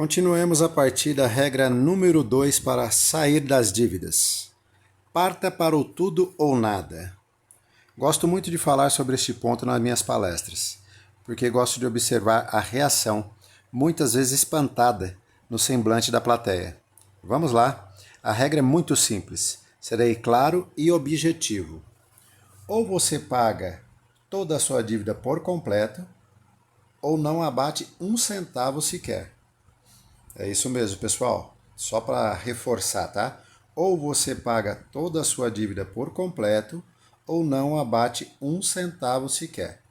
Continuemos a partir da regra número 2 para sair das dívidas. Parta para o tudo ou nada. Gosto muito de falar sobre este ponto nas minhas palestras, porque gosto de observar a reação, muitas vezes espantada, no semblante da plateia. Vamos lá? A regra é muito simples. Serei claro e objetivo. Ou você paga toda a sua dívida por completo, ou não abate um centavo sequer. É isso mesmo, pessoal. Só para reforçar, tá? Ou você paga toda a sua dívida por completo, ou não abate um centavo sequer.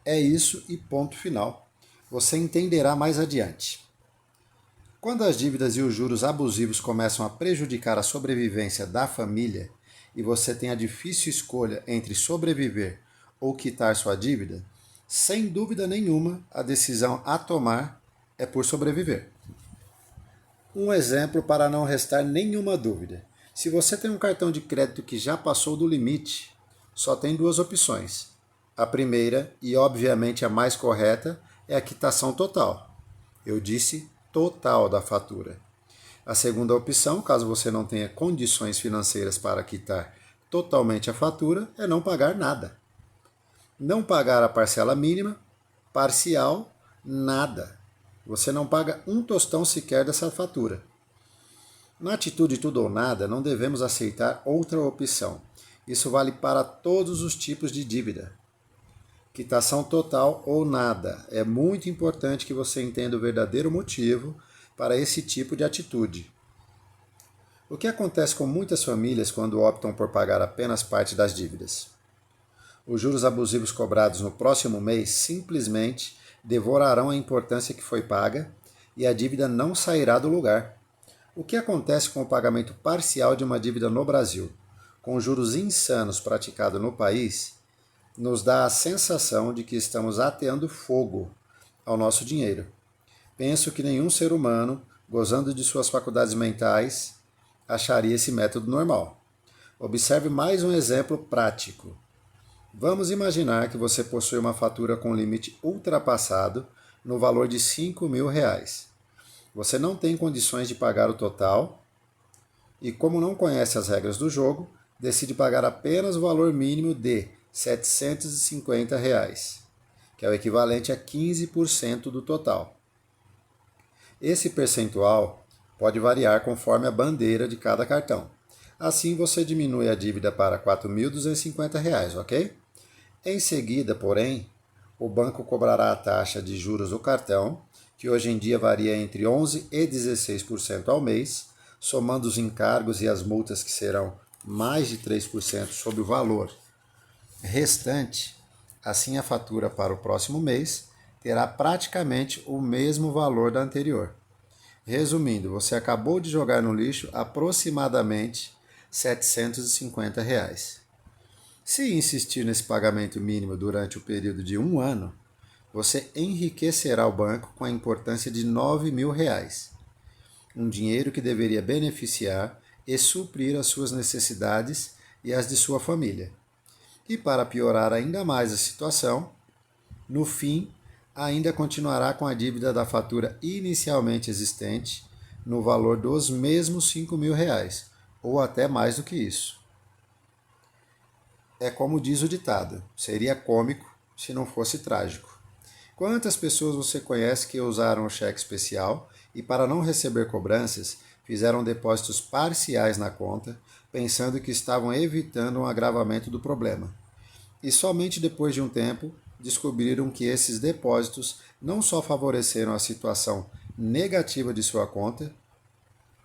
É isso e ponto final. Você entenderá mais adiante. Quando as dívidas e os juros abusivos começam a prejudicar a sobrevivência da família e você tem a difícil escolha entre sobreviver ou quitar sua dívida, sem dúvida nenhuma, a decisão a tomar é por sobreviver. Um exemplo para não restar nenhuma dúvida. Se você tem um cartão de crédito que já passou do limite, só tem duas opções. A primeira, e obviamente a mais correta, é a quitação total. Eu disse total da fatura. A segunda opção, caso você não tenha condições financeiras para quitar totalmente a fatura, é não pagar nada. Não pagar a parcela mínima, parcial, nada. Você não paga um tostão sequer dessa fatura. Na atitude tudo ou nada, não devemos aceitar outra opção. Isso vale para todos os tipos de dívida. Quitação total ou nada. É muito importante que você entenda o verdadeiro motivo para esse tipo de atitude. O que acontece com muitas famílias quando optam por pagar apenas parte das dívidas? Os juros abusivos cobrados no próximo mês simplesmente devorarão a importância que foi paga e a dívida não sairá do lugar. O que acontece com o pagamento parcial de uma dívida no Brasil, com juros insanos praticados no país, nos dá a sensação de que estamos ateando fogo ao nosso dinheiro. Penso que nenhum ser humano, gozando de suas faculdades mentais, acharia esse método normal. Observe mais um exemplo prático. Vamos imaginar que você possui uma fatura com limite ultrapassado no valor de R$ 5.000. Você não tem condições de pagar o total e, como não conhece as regras do jogo, decide pagar apenas o valor mínimo de R$ 750, que é o equivalente a 15% do total. Esse percentual pode variar conforme a bandeira de cada cartão. Assim, você diminui a dívida para R$ 4.250, ok? Em seguida, porém, o banco cobrará a taxa de juros do cartão, que hoje em dia varia entre 11% e 16% ao mês, somando os encargos e as multas que serão mais de 3% sobre o valor restante. Assim, a fatura para o próximo mês terá praticamente o mesmo valor da anterior. Resumindo, você acabou de jogar no lixo aproximadamente R$ 750. Se insistir nesse pagamento mínimo durante o período de um ano, você enriquecerá o banco com a importância de R$ 9.000, um dinheiro que deveria beneficiar e suprir as suas necessidades e as de sua família. E para piorar ainda mais a situação, no fim, ainda continuará com a dívida da fatura inicialmente existente no valor dos mesmos R$ 5.000, ou até mais do que isso. É como diz o ditado, seria cômico se não fosse trágico. Quantas pessoas você conhece que usaram o cheque especial e, para não receber cobranças, fizeram depósitos parciais na conta, pensando que estavam evitando um agravamento do problema? E somente depois de um tempo, descobriram que esses depósitos não só favoreceram a situação negativa de sua conta,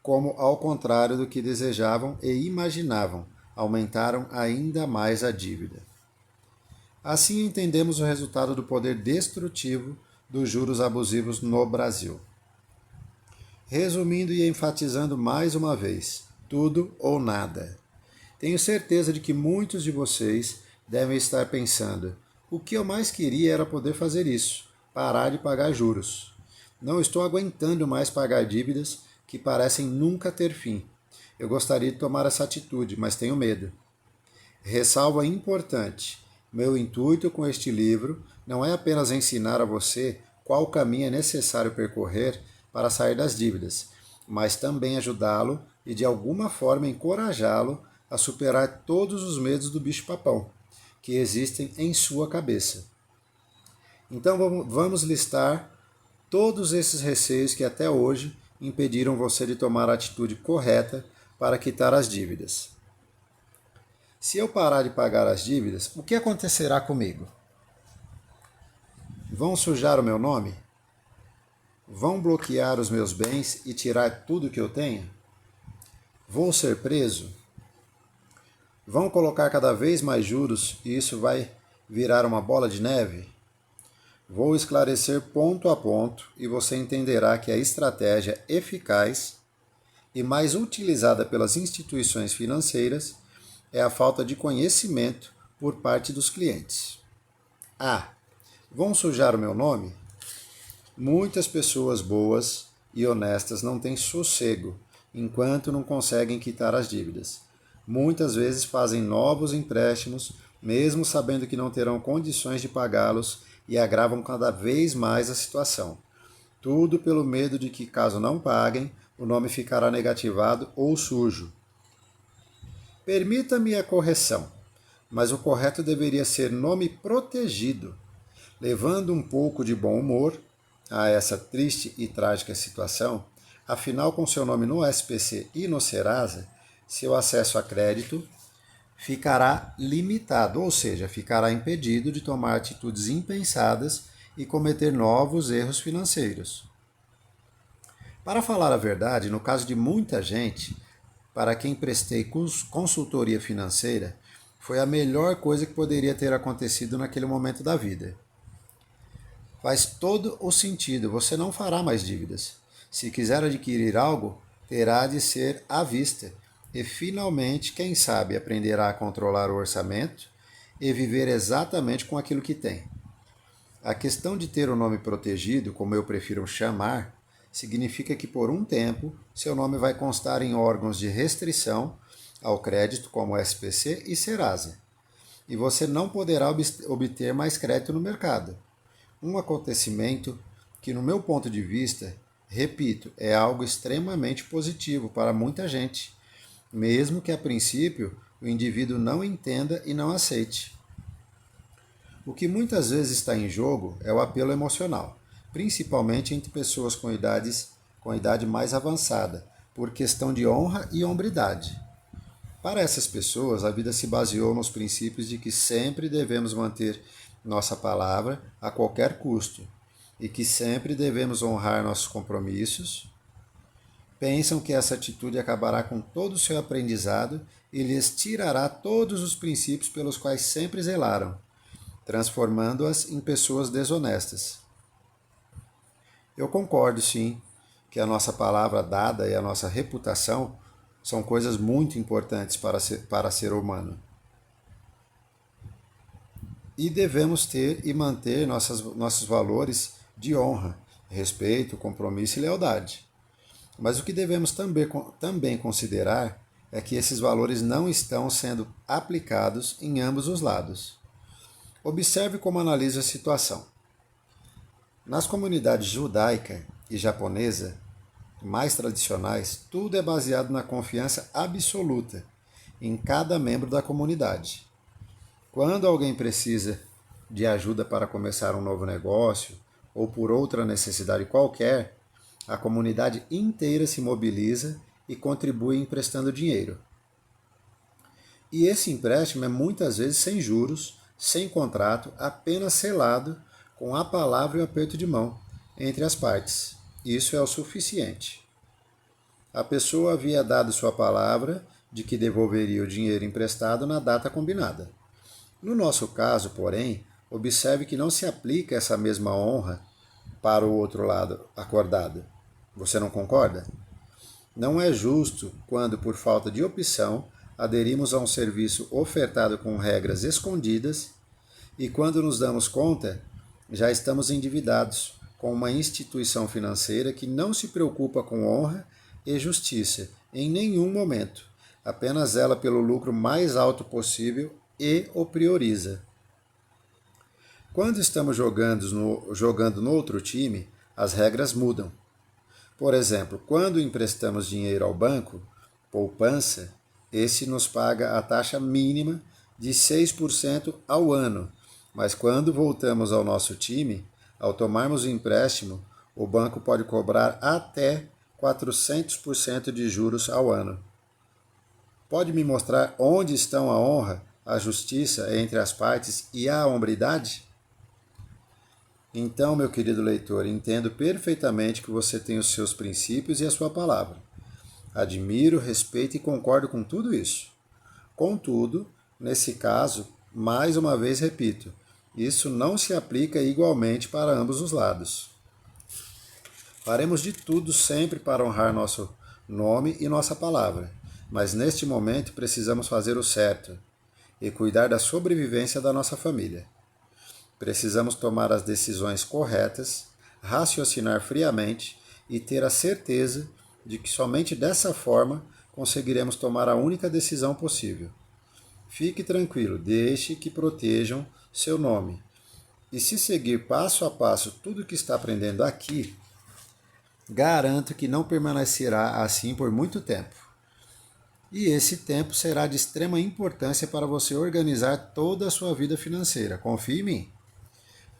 como, ao contrário do que desejavam e imaginavam, aumentaram ainda mais a dívida. Assim entendemos o resultado do poder destrutivo dos juros abusivos no Brasil. Resumindo e enfatizando mais uma vez, tudo ou nada. Tenho certeza de que muitos de vocês devem estar pensando: o que eu mais queria era poder fazer isso, parar de pagar juros. Não estou aguentando mais pagar dívidas que parecem nunca ter fim. Eu gostaria de tomar essa atitude, mas tenho medo. Ressalva importante: meu intuito com este livro não é apenas ensinar a você qual caminho é necessário percorrer para sair das dívidas, mas também ajudá-lo e de alguma forma encorajá-lo a superar todos os medos do bicho-papão que existem em sua cabeça. Então vamos listar todos esses receios que até hoje impediram você de tomar a atitude correta para quitar as dívidas. Se eu parar de pagar as dívidas, o que acontecerá comigo? Vão sujar o meu nome? Vão bloquear os meus bens e tirar tudo que eu tenho? Vou ser preso? Vão colocar cada vez mais juros e isso vai virar uma bola de neve? Vou esclarecer ponto a ponto e você entenderá que a estratégia eficaz e mais utilizada pelas instituições financeiras é a falta de conhecimento por parte dos clientes. Vão sujar o meu nome? Muitas pessoas boas e honestas não têm sossego enquanto não conseguem quitar as dívidas. Muitas vezes fazem novos empréstimos, mesmo sabendo que não terão condições de pagá-los e agravam cada vez mais a situação. Tudo pelo medo de que, caso não paguem, o nome ficará negativado ou sujo. Permita-me a correção, mas o correto deveria ser nome protegido. Levando um pouco de bom humor a essa triste e trágica situação, afinal, com seu nome no SPC e no Serasa, seu acesso a crédito ficará limitado, ou seja, ficará impedido de tomar atitudes impensadas e cometer novos erros financeiros. Para falar a verdade, no caso de muita gente, para quem prestei consultoria financeira, foi a melhor coisa que poderia ter acontecido naquele momento da vida. Faz todo o sentido, você não fará mais dívidas. Se quiser adquirir algo, terá de ser à vista. E finalmente, quem sabe, aprenderá a controlar o orçamento e viver exatamente com aquilo que tem. A questão de ter o nome protegido, como eu prefiro chamar, significa que por um tempo seu nome vai constar em órgãos de restrição ao crédito como SPC e Serasa. E você não poderá obter mais crédito no mercado. Um acontecimento que, no meu ponto de vista, repito, é algo extremamente positivo para muita gente, mesmo que a princípio o indivíduo não entenda e não aceite. O que muitas vezes está em jogo é o apelo emocional, principalmente entre pessoas com idade mais avançada, por questão de honra e hombridade. Para essas pessoas, a vida se baseou nos princípios de que sempre devemos manter nossa palavra a qualquer custo e que sempre devemos honrar nossos compromissos. Pensam que essa atitude acabará com todo o seu aprendizado e lhes tirará todos os princípios pelos quais sempre zelaram, transformando-as em pessoas desonestas. Eu concordo, sim, que a nossa palavra dada e a nossa reputação são coisas muito importantes para ser humano. E devemos ter e manter nossos valores de honra, respeito, compromisso e lealdade. Mas o que devemos também considerar é que esses valores não estão sendo aplicados em ambos os lados. Observe como analiso a situação. Nas comunidades judaica e japonesa mais tradicionais, tudo é baseado na confiança absoluta em cada membro da comunidade. Quando alguém precisa de ajuda para começar um novo negócio ou por outra necessidade qualquer, a comunidade inteira se mobiliza e contribui emprestando dinheiro. E esse empréstimo é muitas vezes sem juros, sem contrato, apenas selado com a palavra e o aperto de mão entre as partes. Isso é o suficiente. A pessoa havia dado sua palavra de que devolveria o dinheiro emprestado na data combinada. No nosso caso, porém, observe que não se aplica essa mesma honra para o outro lado acordado. Você não concorda? Não é justo quando, por falta de opção, aderimos a um serviço ofertado com regras escondidas e, quando nos damos conta, já estamos endividados com uma instituição financeira que não se preocupa com honra e justiça em nenhum momento, apenas zela pelo lucro mais alto possível e o prioriza. Quando estamos jogando no outro time, as regras mudam. Por exemplo, quando emprestamos dinheiro ao banco, poupança, esse nos paga a taxa mínima de 6% ao ano. Mas quando voltamos ao nosso time, ao tomarmos o empréstimo, o banco pode cobrar até 400% de juros ao ano. Pode me mostrar onde estão a honra, a justiça entre as partes e a hombridade? Então, meu querido leitor, entendo perfeitamente que você tem os seus princípios e a sua palavra. Admiro, respeito e concordo com tudo isso. Contudo, nesse caso, mais uma vez repito, isso não se aplica igualmente para ambos os lados. Faremos de tudo sempre para honrar nosso nome e nossa palavra, mas neste momento precisamos fazer o certo e cuidar da sobrevivência da nossa família. Precisamos tomar as decisões corretas, raciocinar friamente e ter a certeza de que somente dessa forma conseguiremos tomar a única decisão possível. Fique tranquilo, deixe que protejam seu nome. E se seguir passo a passo tudo o que está aprendendo aqui, garanto que não permanecerá assim por muito tempo. E esse tempo será de extrema importância para você organizar toda a sua vida financeira. Confie em mim.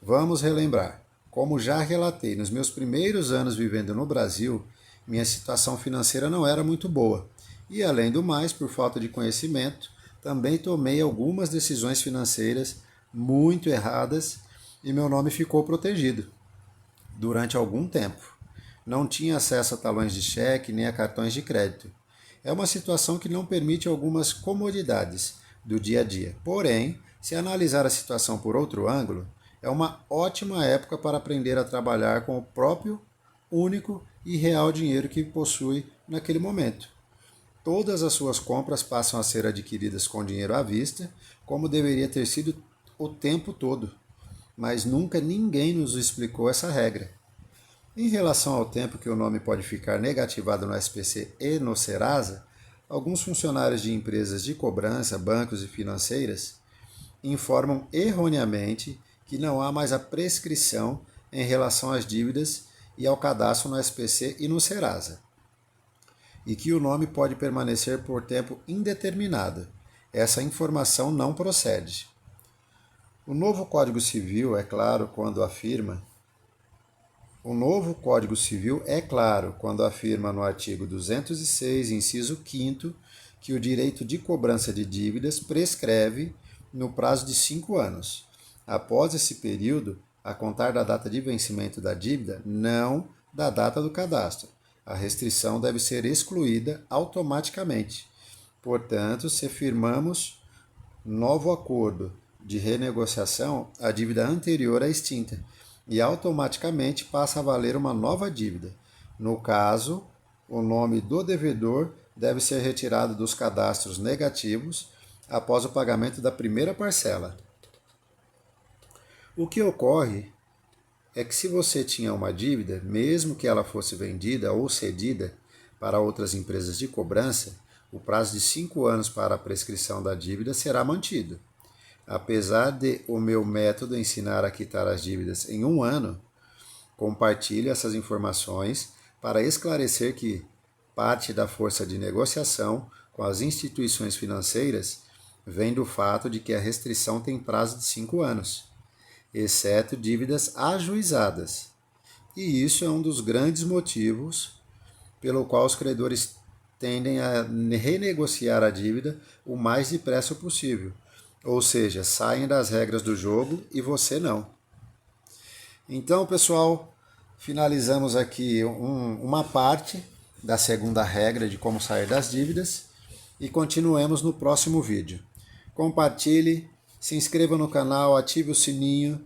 Vamos relembrar. Como já relatei, nos meus primeiros anos vivendo no Brasil, minha situação financeira não era muito boa. E, além do mais, por falta de conhecimento, também tomei algumas decisões financeiras muito erradas e meu nome ficou protegido durante algum tempo. Não tinha acesso a talões de cheque nem a cartões de crédito. É uma situação que não permite algumas comodidades do dia a dia. Porém, se analisar a situação por outro ângulo, é uma ótima época para aprender a trabalhar com o próprio, único e real dinheiro que possui naquele momento. Todas as suas compras passam a ser adquiridas com dinheiro à vista, como deveria ter sido o tempo todo. Mas nunca ninguém nos explicou essa regra. Em relação ao tempo que o nome pode ficar negativado no SPC e no Serasa, alguns funcionários de empresas de cobrança, bancos e financeiras informam erroneamente que não há mais a prescrição em relação às dívidas e ao cadastro no SPC e no Serasa, e que o nome pode permanecer por tempo indeterminado. Essa informação não procede. O novo Código Civil é claro quando afirma no artigo 206, inciso 5º, que o direito de cobrança de dívidas prescreve no prazo de 5 anos. Após esse período, a contar da data de vencimento da dívida, não da data do cadastro. A restrição deve ser excluída automaticamente. Portanto, se firmamos novo acordo de renegociação, a dívida anterior é extinta e automaticamente passa a valer uma nova dívida. No caso, o nome do devedor deve ser retirado dos cadastros negativos após o pagamento da primeira parcela. O que ocorre é que se você tinha uma dívida, mesmo que ela fosse vendida ou cedida para outras empresas de cobrança, o prazo de 5 anos para a prescrição da dívida será mantido. Apesar de o meu método ensinar a quitar as dívidas em 1 ano, compartilho essas informações para esclarecer que parte da força de negociação com as instituições financeiras vem do fato de que a restrição tem prazo de 5 anos, exceto dívidas ajuizadas. E isso é um dos grandes motivos pelo qual os credores tendem a renegociar a dívida o mais depressa possível. Ou seja, saem das regras do jogo e você não. Então, pessoal, finalizamos aqui uma parte da segunda regra de como sair das dívidas e continuemos no próximo vídeo. Compartilhe, se inscreva no canal, ative o sininho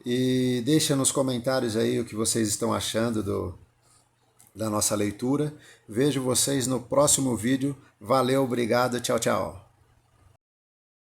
e deixa nos comentários aí o que vocês estão achando da nossa leitura. Vejo vocês no próximo vídeo. Valeu, obrigado, tchau, tchau.